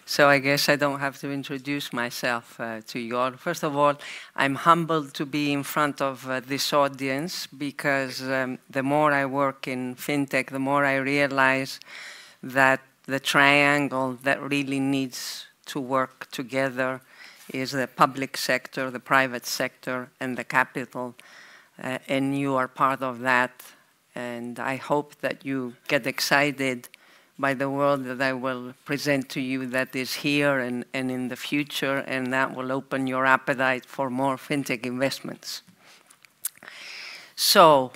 So I guess I don't have to introduce myself to you all. First of all, I'm humbled to be in front of this audience because the more I work in fintech, the more I realize that the triangle that really needs to work together is the public sector, the private sector, and the capital. And you are part of that. And I hope that you get excited by the world that I will present to you that is here and in the future, and that will open your appetite for more fintech investments. So,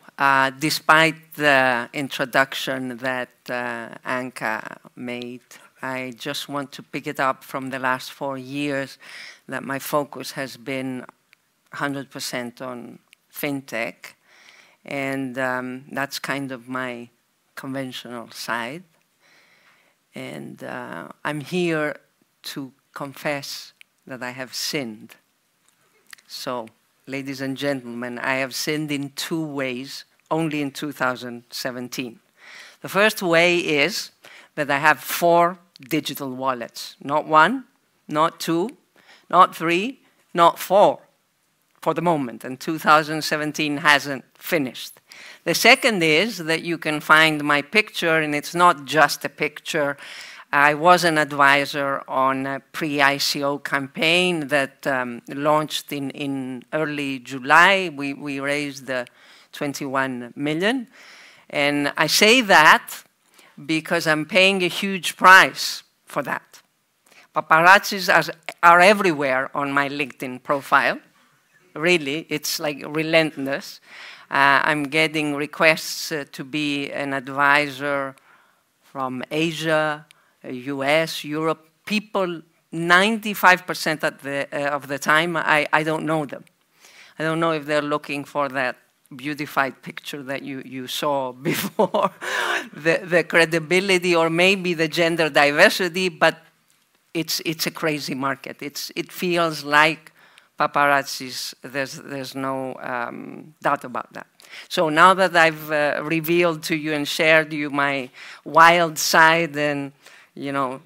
despite the introduction that Anka made, I just want to pick it up from the last 4 years that my focus has been 100% on fintech, and that's kind of my conventional side. And I'm here to confess that I have sinned. So, ladies and gentlemen, I have sinned in 2 ways, only in 2017. The first way is that I have 4 digital wallets. Not 1, not 2, not 3, not 4 for the moment, and 2017 hasn't finished. The second is that you can find my picture, and it's not just a picture. I was an advisor on a pre-ICO campaign that launched in early July. We raised 21 million. And I say that because I'm paying a huge price for that. Paparazzis are everywhere on my LinkedIn profile. Really, it's like relentless. I'm getting requests to be an advisor from Asia, US, Europe. People, 95% of the time, I don't know them. I don't know if they're looking for that beautified picture that you saw before, the credibility or maybe the gender diversity, but it's a crazy market. It feels like paparazzis, there's no doubt about that. So now that I've revealed to you and shared you my wild side and you know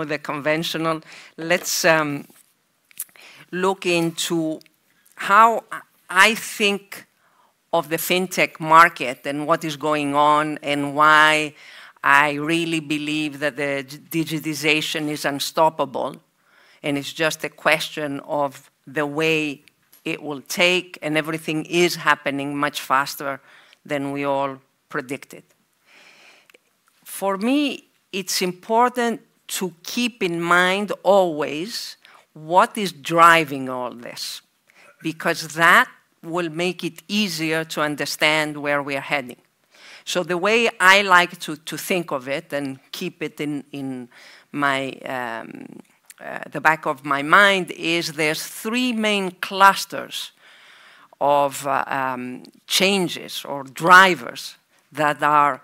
the conventional, let's look into how I think of the fintech market and what is going on and why I really believe that the digitization is unstoppable and it's just a question of the way it will take, and everything is happening much faster than we all predicted. For me, it's important to keep in mind always what is driving all this, because that will make it easier to understand where we are heading. So the way I like to think of it and keep it in my the back of my mind is there's 3 main clusters of changes or drivers that are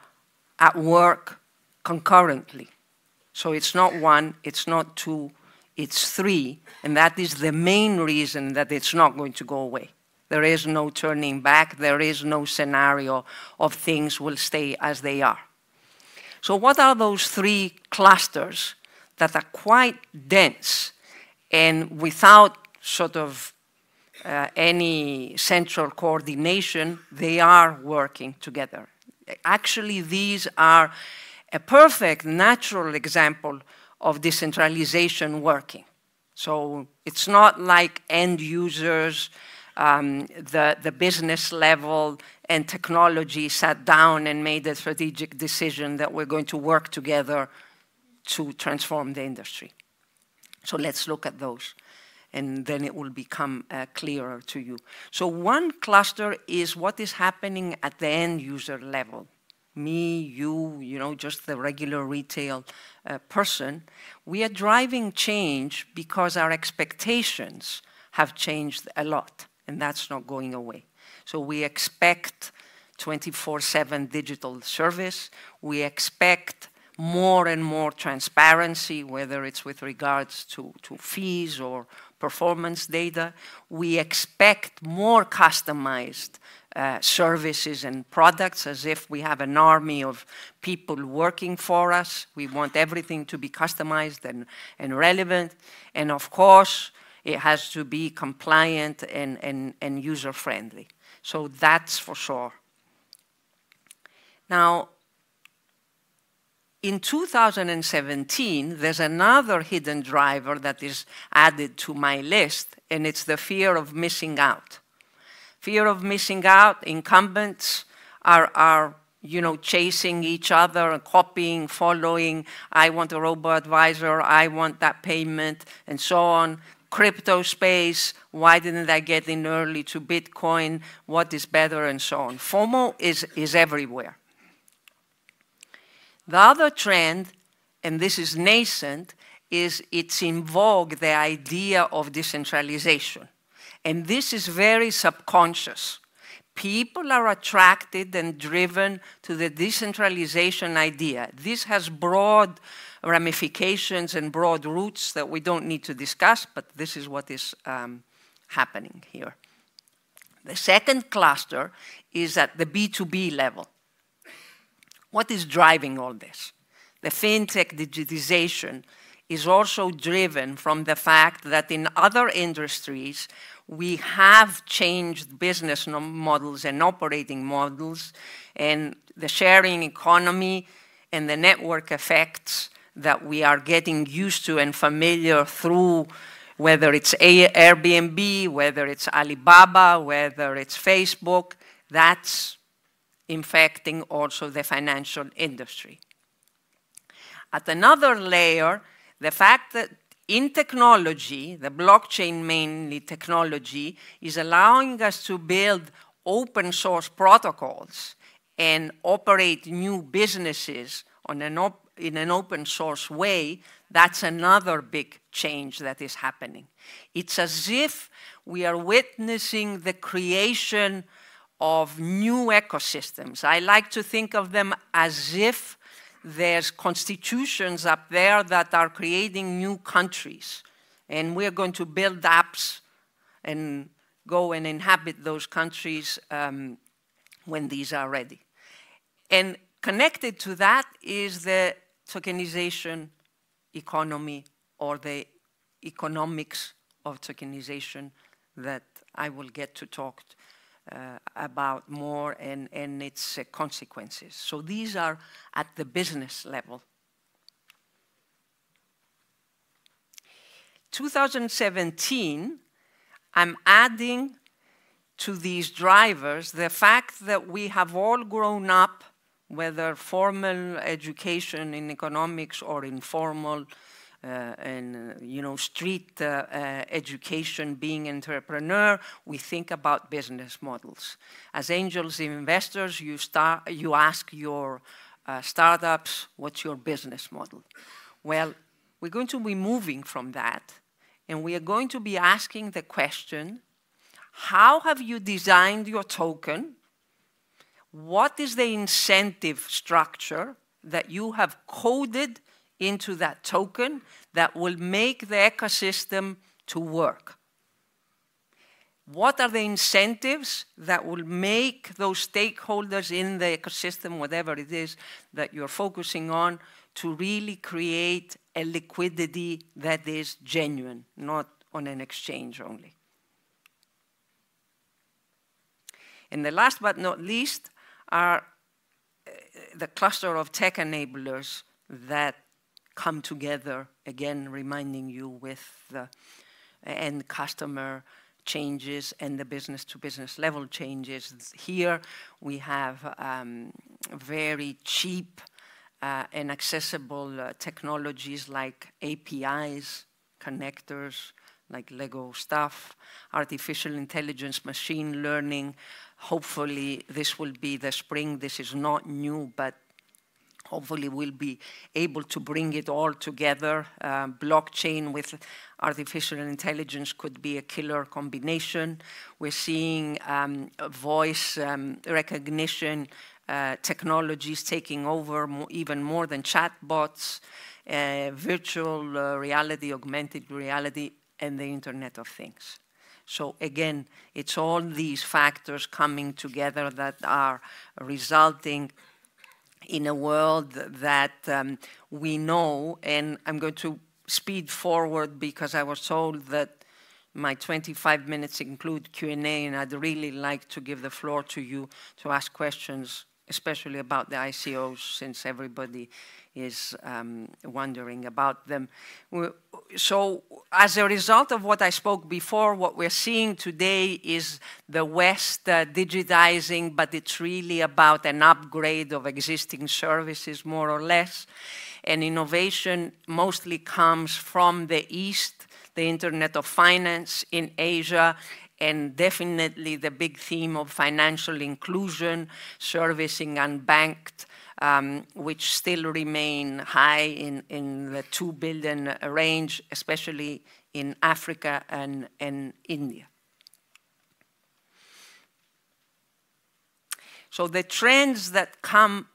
at work concurrently. So it's not 1, it's not 2, it's 3, and that is the main reason that it's not going to go away. There is no turning back, there is no scenario of things will stay as they are. So what are those 3 clusters that are quite dense and without sort of any central coordination, they are working together. Actually, these are a perfect natural example of decentralization working. So it's not like end users, the business level and technology sat down and made a strategic decision that we're going to work together to transform the industry. So let's look at those, and then it will become clearer to you. So one cluster is what is happening at the end user level. Me, you, just the regular retail person. We are driving change because our expectations have changed a lot, and that's not going away. So we expect 24/7 digital service. We expect more and more transparency, whether it's with regards to fees or performance data. We expect more customized services and products, as if we have an army of people working for us. We want everything to be customized and relevant. And of course, it has to be compliant and user-friendly. So that's for sure. Now, in 2017, there's another hidden driver that is added to my list, and it's the fear of missing out. Fear of missing out. Incumbents are chasing each other, copying, following. I want a robo-advisor, I want that payment, and so on. Crypto space, why didn't I get in early to Bitcoin? What is better, and so on. FOMO is everywhere. The other trend, and this is nascent, is it's in vogue, the idea of decentralization. And this is very subconscious. People are attracted and driven to the decentralization idea. This has broad ramifications and broad roots that we don't need to discuss, but this is what is happening here. The second cluster is at the B2B level. What is driving all this? The fintech digitization is also driven from the fact that in other industries, we have changed business models and operating models, and the sharing economy and the network effects that we are getting used to and familiar through, whether it's Airbnb, whether it's Alibaba, whether it's Facebook, that's infecting also the financial industry. At another layer, the fact that in technology, the blockchain mainly technology, is allowing us to build open source protocols and operate new businesses in an open source way. That's another big change that is happening. It's as if we are witnessing the creation of new ecosystems. I like to think of them as if there's constitutions up there that are creating new countries, and we're going to build apps and go and inhabit those countries when these are ready. And connected to that is the tokenization economy, or the economics of tokenization that I will get to talk about more, and its consequences. So these are at the business level. 2017, I'm adding to these drivers the fact that we have all grown up, whether formal education in economics or informal and street education, being entrepreneur, we think about business models. As angels investors, you ask your startups, what's your business model? Well, we're going to be moving from that, and we are going to be asking the question, how have you designed your token? What is the incentive structure that you have coded into that token that will make the ecosystem to work? What are the incentives that will make those stakeholders in the ecosystem, whatever it is that you're focusing on, to really create a liquidity that is genuine, not on an exchange only? And the last but not least are the cluster of tech enablers that come together, again, reminding you with the end customer changes and the business-to-business level changes. Here we have very cheap and accessible technologies like APIs, connectors, like Lego stuff, artificial intelligence, machine learning. Hopefully this will be the spring. This is not new, but hopefully we'll be able to bring it all together. Blockchain with artificial intelligence could be a killer combination. We're seeing voice recognition technologies taking over even more than chatbots, virtual reality, augmented reality. and the Internet of Things. So again, it's all these factors coming together that are resulting in a world that we know, and I'm going to speed forward because I was told that my 25 minutes include Q&A, and I'd really like to give the floor to you to ask questions, especially about the ICOs, since everybody is wondering about them. So as a result of what I spoke before, what we're seeing today is the West digitizing, but it's really about an upgrade of existing services, more or less. And innovation mostly comes from the East, the Internet of Finance in Asia, and definitely the big theme of financial inclusion, servicing unbanked, which still remain high in the 2 billion range, especially in Africa and India. So the trends that come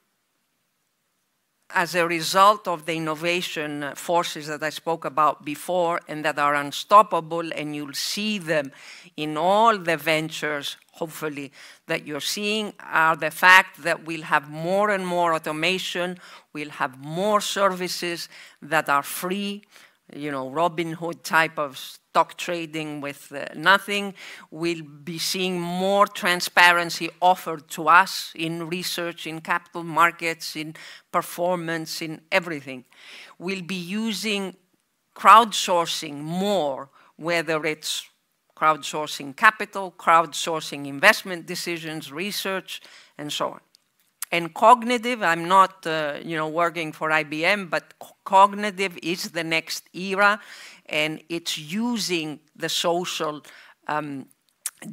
as a result of the innovation forces that I spoke about before and that are unstoppable, and you'll see them in all the ventures, hopefully, that you're seeing, are the fact that we'll have more and more automation, we'll have more services that are free, you know, Robin Hood type of stock trading with nothing. We'll be seeing more transparency offered to us in research, in capital markets, in performance, in everything. We'll be using crowdsourcing more, whether it's crowdsourcing capital, crowdsourcing investment decisions, research, and so on. And cognitive, I'm not working for IBM, but cognitive is the next era, and it's using the social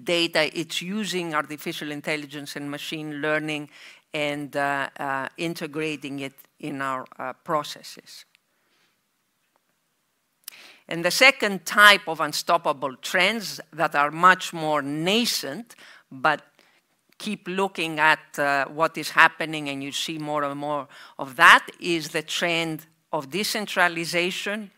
data, it's using artificial intelligence and machine learning and integrating it in our processes. And the second type of unstoppable trends that are much more nascent, but keep looking at what is happening and you see more and more of that, is the trend of decentralization,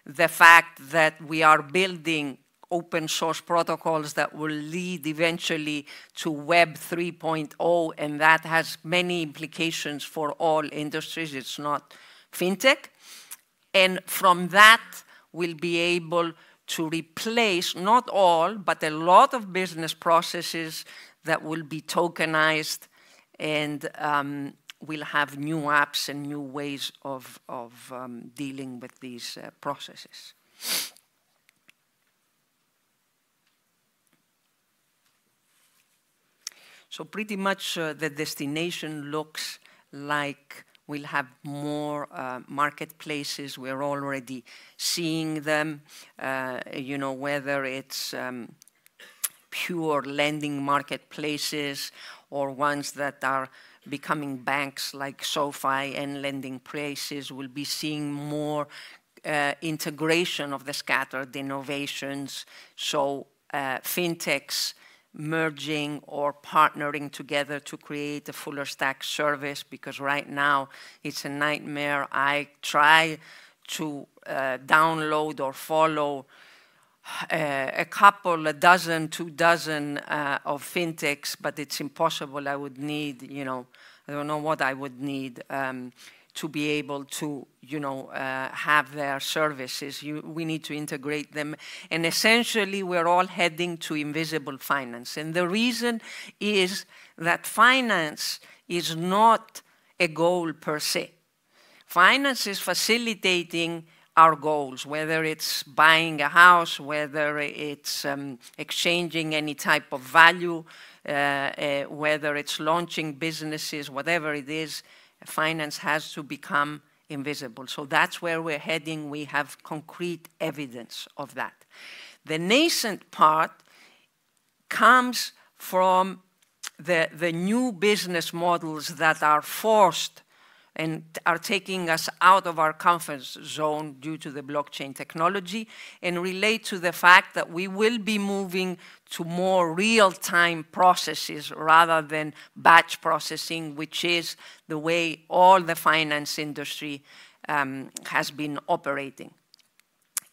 the fact that we are building open source protocols that will lead eventually to Web 3.0, and that has many implications for all industries. It's not fintech. And from that, we'll be able to replace not all, but a lot of business processes that will be tokenized, and we'll have new apps and new ways of dealing with these processes. So pretty much the destination looks like we'll have more marketplaces. We're already seeing them, whether it's pure lending marketplaces or ones that are becoming banks like SoFi, and lending places. We'll be seeing more integration of the scattered innovations. So fintechs merging or partnering together to create a fuller stack service, because right now it's a nightmare. I try to download or follow a couple, a dozen, 2 dozen of fintechs, but it's impossible. I would need, I don't know what I would need to be able to, have their services. We need to integrate them. And essentially, we're all heading to invisible finance. And the reason is that finance is not a goal per se. Finance is facilitating our goals, whether it's buying a house, whether it's exchanging any type of value, whether it's launching businesses, whatever it is, finance has to become invisible. So that's where we're heading. We have concrete evidence of that. The nascent part comes from the new business models that are forced and are taking us out of our comfort zone due to the blockchain technology, and relate to the fact that we will be moving to more real-time processes rather than batch processing, which is the way all the finance industry has been operating.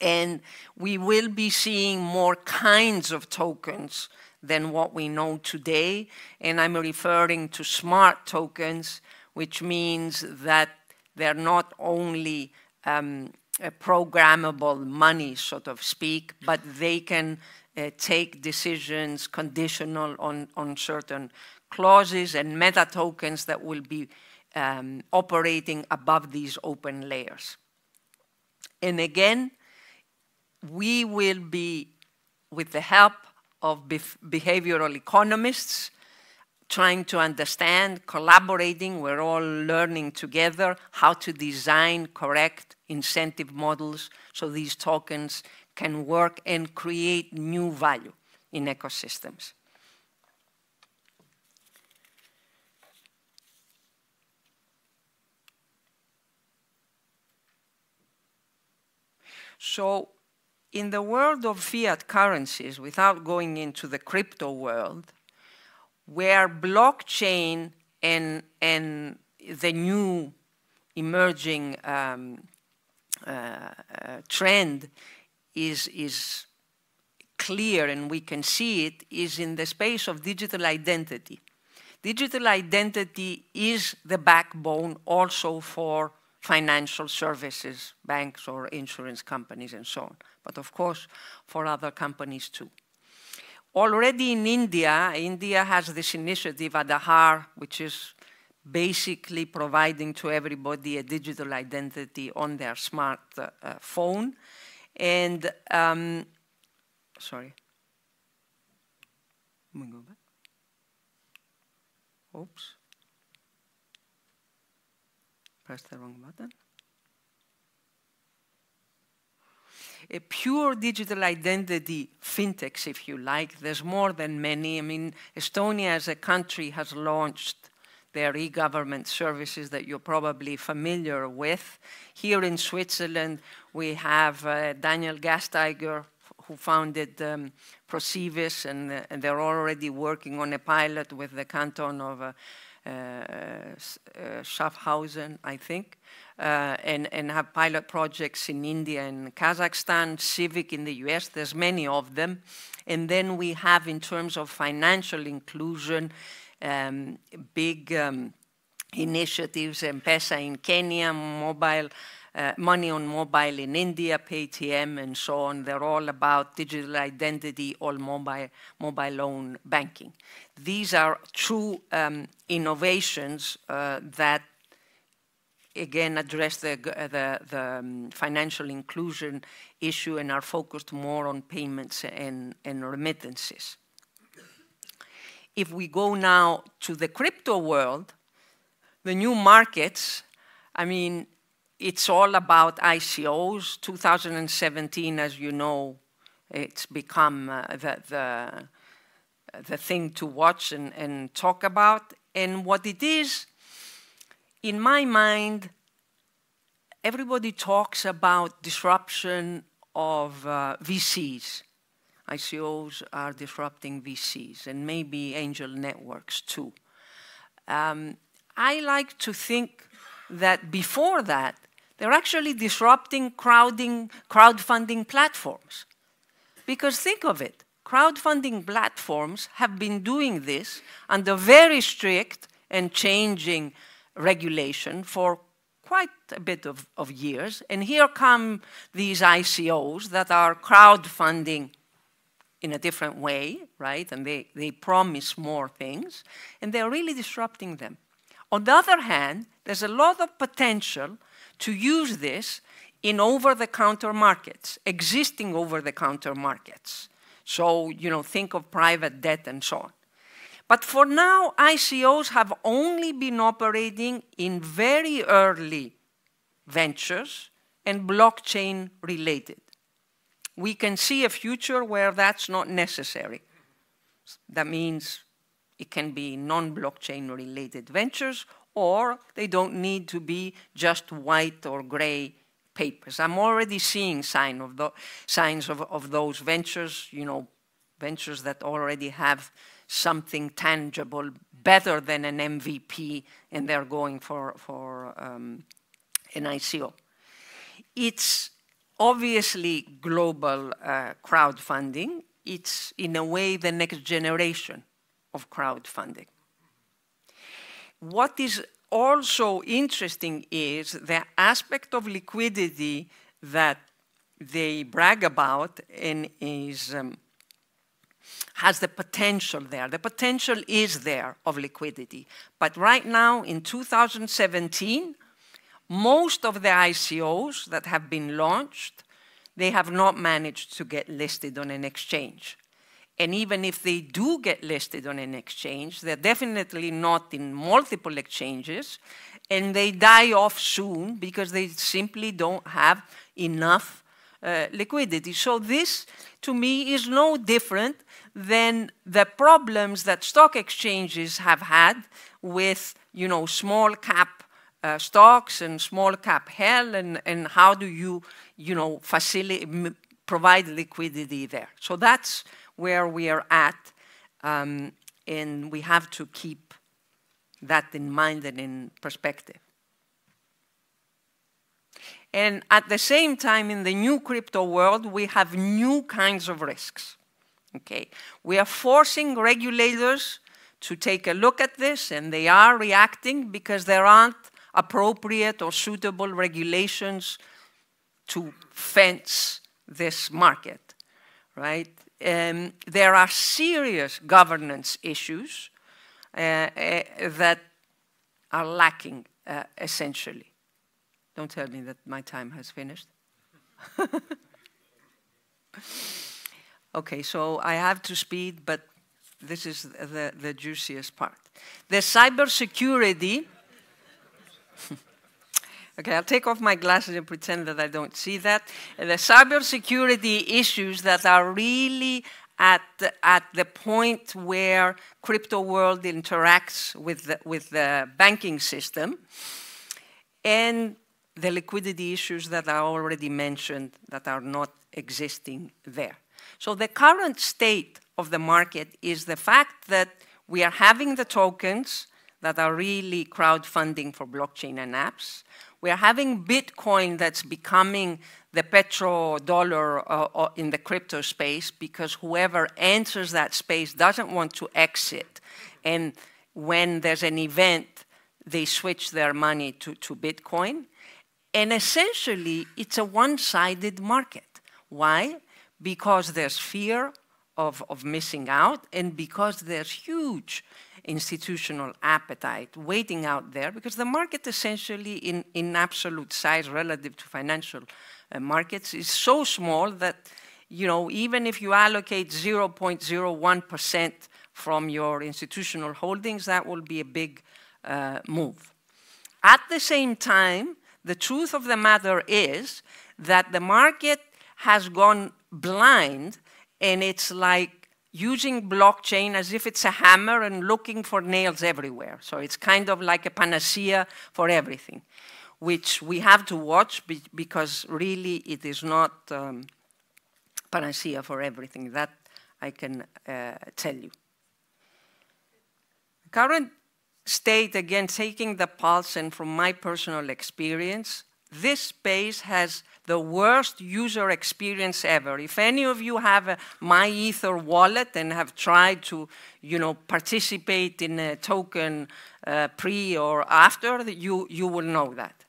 And we will be seeing more kinds of tokens than what we know today. And I'm referring to smart tokens, which means that they're not only a programmable money, so to speak, but they can take decisions conditional on certain clauses and meta tokens that will be operating above these open layers. And again, we will be, with the help of behavioral economists, trying to understand, collaborating, we're all learning together how to design correct incentive models so these tokens can work and create new value in ecosystems. So in the world of fiat currencies, without going into the crypto world, where blockchain and the new emerging trend is clear and we can see it, is in the space of digital identity. Digital identity is the backbone also for financial services, banks or insurance companies and so on, but of course for other companies too. Already in India, India has this initiative, Aadhaar, which is basically providing to everybody a digital identity on their smart phone. And, sorry. Let me go back. Oops. Press the wrong button. A pure digital identity fintechs, if you like. There's more than many. I mean, Estonia as a country has launched their e-government services that you're probably familiar with. Here in Switzerland, we have Daniel Gasteiger, who founded Procivis, and they're already working on a pilot with the canton of Schaffhausen, I think, and have pilot projects in India and Kazakhstan, Civic in the US, there's many of them. And then we have, in terms of financial inclusion, big initiatives, M-Pesa in Kenya, mobile, money on mobile in India, Paytm, and so on. They're all about digital identity, all mobile-owned banking. These are true innovations that, again, address the financial inclusion issue and are focused more on payments and remittances. If we go now to the crypto world, the new markets, I mean, it's all about ICOs. 2017, as you know, it's become the thing to watch and talk about. And what it is, in my mind, everybody talks about disruption of VCs. ICOs are disrupting VCs and maybe angel networks too. I like to think that before that, they're actually disrupting crowdfunding platforms. Because think of it, crowdfunding platforms have been doing this under very strict and changing regulation for quite a bit of years. And here come these ICOs that are crowdfunding in a different way, right? And they promise more things, and they're really disrupting them. On the other hand, there's a lot of potential to use this in over-the-counter markets, existing over-the-counter markets. So, you know, think of private debt and so on. But for now, ICOs have only been operating in very early ventures and blockchain related. We can see a future where that's not necessary. That means it can be non-blockchain related ventures, or they don't need to be just white or gray papers. I'm already seeing signs of those ventures, you know, ventures that already have something tangible, better than an MVP, and they're going for an ICO. It's obviously global crowdfunding. It's, in a way, the next generation of crowdfunding. What is also interesting is the aspect of liquidity that they brag about and has the potential there. The potential is there of liquidity. But right now, in 2017, most of the ICOs that have been launched, they have not managed to get listed on an exchange. And even if they do get listed on an exchange, they're definitely not in multiple exchanges, and they die off soon because they simply don't have enough liquidity. So this, to me, is no different than the problems that stock exchanges have had with, you know, small cap stocks and small cap hell, and how do you, you know, provide liquidity there. So that's where we are at, and we have to keep that in mind and in perspective. And at the same time, in the new crypto world, we have new kinds of risks. Okay? We are forcing regulators to take a look at this, and they are reacting because there aren't appropriate or suitable regulations to fence this market, right? There are serious governance issues that are lacking, essentially. Don't tell me that my time has finished. Okay, so I have to speed, but this is the juiciest part. The cybersecurity. Okay, I'll take off my glasses and pretend that I don't see that. The cybersecurity issues that are really at the point where crypto world interacts with the banking system, and the liquidity issues that are already mentioned that are not existing there. So the current state of the market is the fact that we are having the tokens that are really crowdfunding for blockchain and apps. We are having Bitcoin that's becoming the petrodollar in the crypto space because whoever enters that space doesn't want to exit. And when there's an event, they switch their money to Bitcoin. And essentially, it's a one-sided market. Why? Because there's fear of missing out, and because there's huge institutional appetite waiting out there, because the market essentially in absolute size relative to financial markets is so small that, you know, even if you allocate 0.01% from your institutional holdings, that will be a big move. At the same time, the truth of the matter is that the market has gone blind, and it's like using blockchain as if it's a hammer and looking for nails everywhere. So it's kind of like a panacea for everything, which we have to watch because really it is not panacea for everything. That I can tell you. Current state, again, taking the pulse, and from my personal experience, this space has the worst user experience ever. If any of you have a MyEther wallet and have tried to, you know, participate in a token pre or after, you will know that.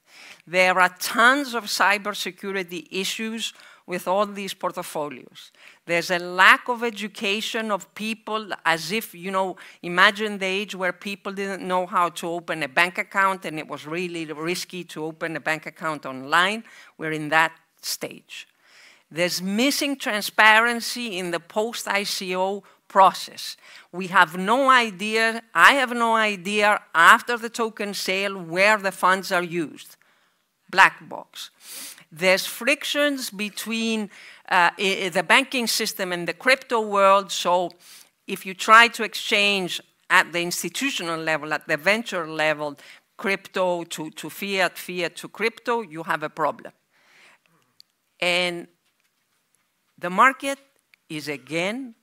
There are tons of cybersecurity issues with all these portfolios. There's a lack of education of people, as if, you know, imagine the age where people didn't know how to open a bank account and it was really risky to open a bank account online. We're in that stage. There's missing transparency in the post-ICO process. We have no idea, I have no idea after the token sale where the funds are used. Black box. There's frictions between the banking system and the crypto world. So if you try to exchange at the institutional level, at the venture level, crypto to fiat, fiat to crypto, you have a problem. And the market is again,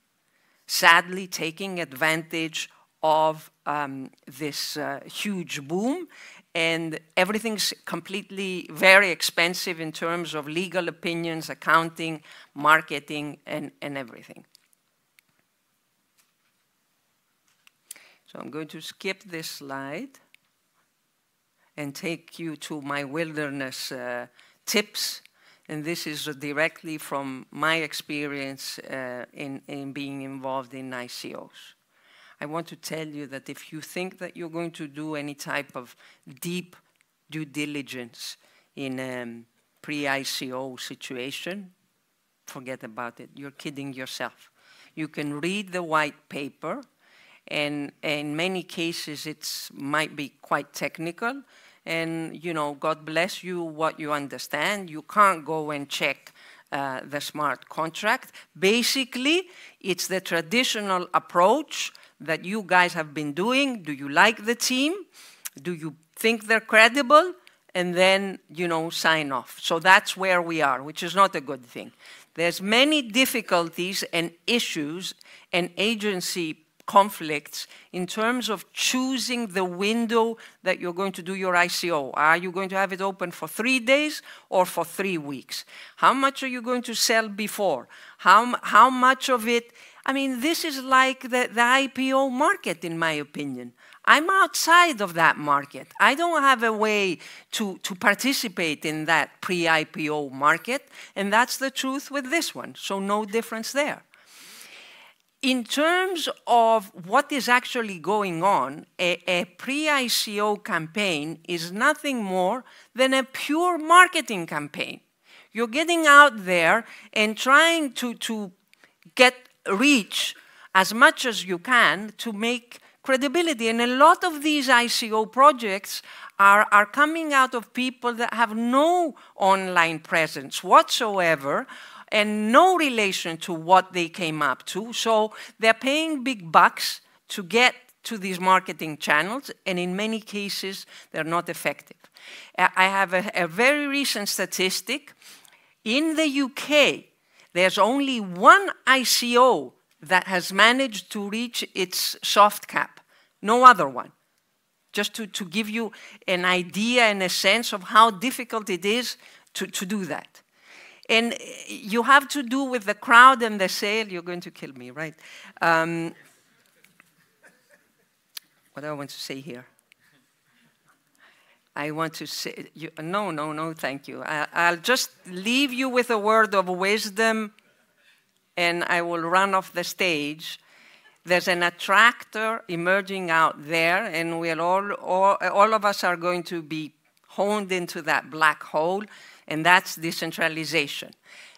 sadly, taking advantage of this huge boom. and everything's completely very expensive in terms of legal opinions, accounting, marketing, and everything. So I'm going to skip this slide and take you to my wilderness tips. And this is directly from my experience in being involved in ICOs. I want to tell you that if you think that you're going to do any type of deep due diligence in a pre-ICO situation, forget about it. You're kidding yourself. You can read the white paper, and in many cases it might be quite technical, and you know, God bless you what you understand. You can't go and check the smart contract. Basically, it's the traditional approach that you guys have been doing. Do you like the team? Do you think they're credible? And then, you know, sign off. So that's where we are, which is not a good thing. There's many difficulties and issues and agency conflicts in terms of choosing the window that you're going to do your ICO. Are you going to have it open for 3 days or for 3 weeks? How much are you going to sell before? How much of it? I mean, this is like the IPO market, in my opinion. I'm outside of that market. I don't have a way to participate in that pre-IPO market, and that's the truth with this one, so no difference there. In terms of what is actually going on, a pre-ICO campaign is nothing more than a pure marketing campaign. You're getting out there and trying to get reach as much as you can to make credibility. And a lot of these ICO projects are coming out of people that have no online presence whatsoever and no relation to what they came up to. So they're paying big bucks to get to these marketing channels, and in many cases, they're not effective. I have a very recent statistic. In the UK, there's only one ICO that has managed to reach its soft cap, no other one. Just to give you an idea and a sense of how difficult it is to do that. And you have to do with the crowd and the sale. You're going to kill me, right? What do I want to say here? I want to say, no, thank you. I'll just leave you with a word of wisdom, and I will run off the stage. There's an attractor emerging out there, and we'll all of us are going to be honed into that black hole, and that's decentralization.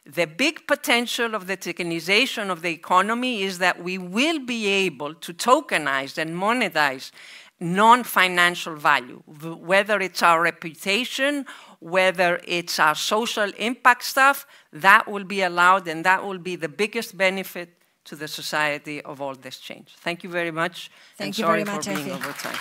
The big potential of the tokenization of the economy is that we will be able to tokenize and monetize non-financial value, whether it's our reputation, whether it's our social impact stuff, that will be allowed, and that will be the biggest benefit to the society of all this change. Thank you very much. Thank you very much, sorry for being over time.